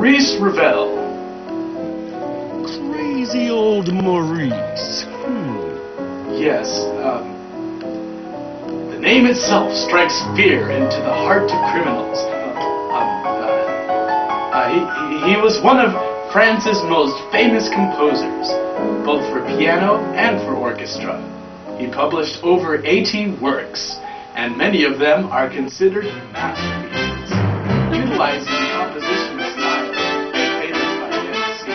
Maurice Ravel. Crazy old Maurice. Yes, the name itself strikes fear into the heart of criminals. He was one of France's most famous composers, both for piano and for orchestra. He published over 80 works, and many of them are considered masterpieces, utilizing the compositional style famous by MC,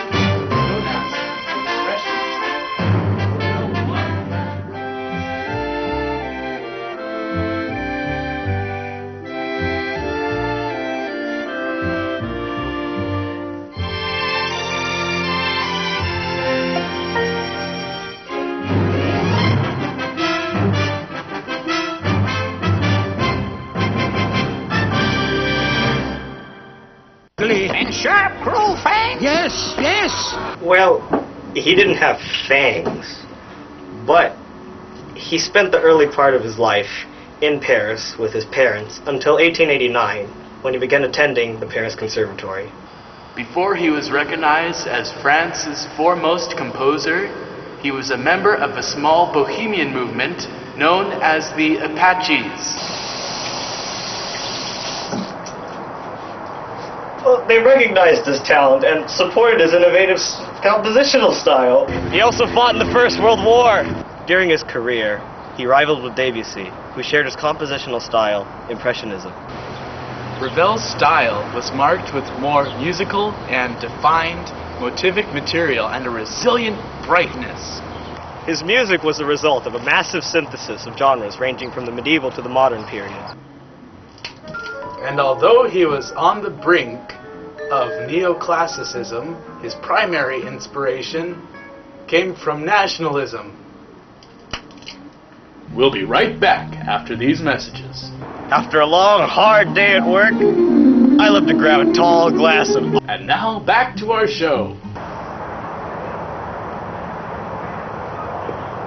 known as Impressionist. Ravel loved And sharp, cruel fangs? Yes, yes. Well, he didn't have fangs, but he spent the early part of his life in Paris with his parents until 1889, when he began attending the Paris Conservatory. Before he was recognized as France's foremost composer, he was a member of a small bohemian movement known as the Apaches. Well, they recognized his talent and supported his innovative compositional style. He also fought in the First World War. During his career, he rivaled with Debussy, who shared his compositional style, Impressionism. Ravel's style was marked with more musical and defined motivic material and a resilient brightness. His music was the result of a massive synthesis of genres ranging from the medieval to the modern period. And although he was on the brink of neoclassicism, his primary inspiration came from nationalism. We'll be right back after these messages. After a long, hard day at work, I love to grab a tall glass of... And now back to our show.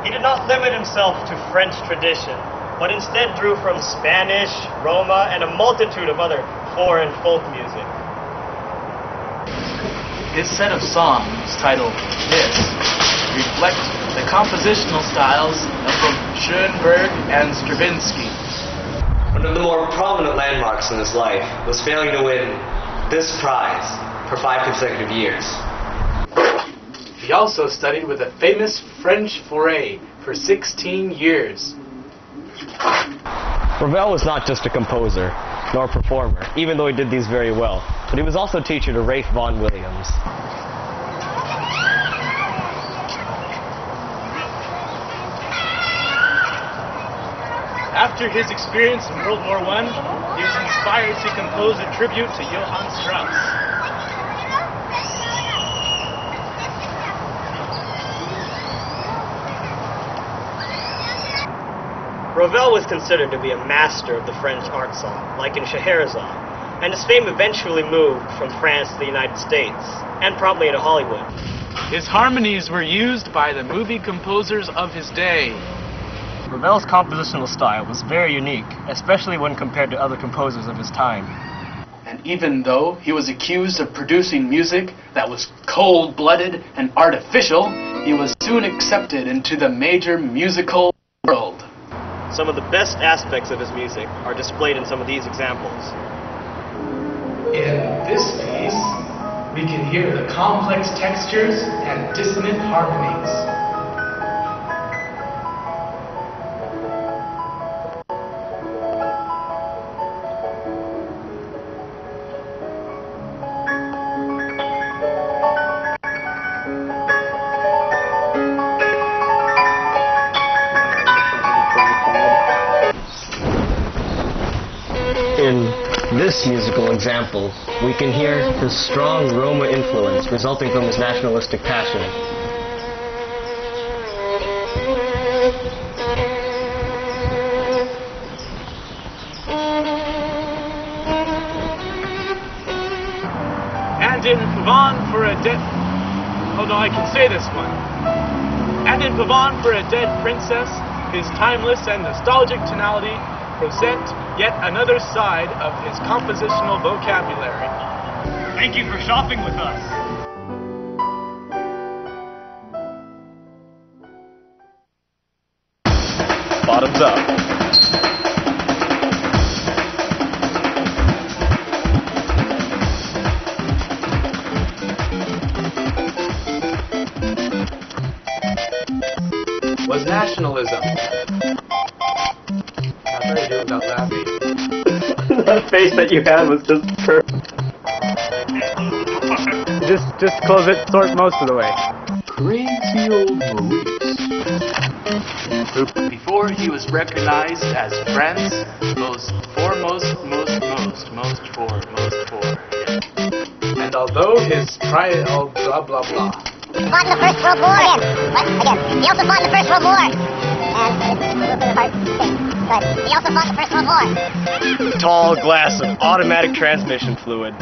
He did not limit himself to French tradition, but instead drew from Spanish, Roma, and a multitude of other foreign folk music. His set of songs, titled This, reflect the compositional styles of both Schoenberg and Stravinsky. One of the more prominent landmarks in his life was failing to win this prize for 5 consecutive years. He also studied with a famous French foray for 16 years. Ravel was not just a composer, nor a performer, even though he did these very well, but he was also teacher to Ralph Vaughan Williams. After his experience in World War I, he was inspired to compose a tribute to Johann Strauss. Ravel was considered to be a master of the French art song, like in Scheherazade, and his fame eventually moved from France to the United States, and probably into Hollywood. His harmonies were used by the movie composers of his day. Ravel's compositional style was very unique, especially when compared to other composers of his time. And even though he was accused of producing music that was cold-blooded and artificial, he was soon accepted into the major musical world. Some of the best aspects of his music are displayed in some of these examples. In this piece, we can hear the complex textures and dissonant harmonies. In this musical example, we can hear his strong Roma influence resulting from his nationalistic passion. And in Pavane for a dead... Oh no, I can say this one. And in Pavane for a Dead Princess, his timeless and nostalgic tonality present yet another side of his compositional vocabulary. Thank you for shopping with us. Bottoms up. Was nationalism. How do I do without laughing? That face that you had was just perfect. Just close it, sort most of the way. Crazy old Maurice. Before he was recognized as France, most for. And although his blah blah blah. He fought in the First World War. Again. He also fought in the First World War. And it's a little bit of a hard thing. But he also fought in the First World War. Tall glass of automatic transmission fluid.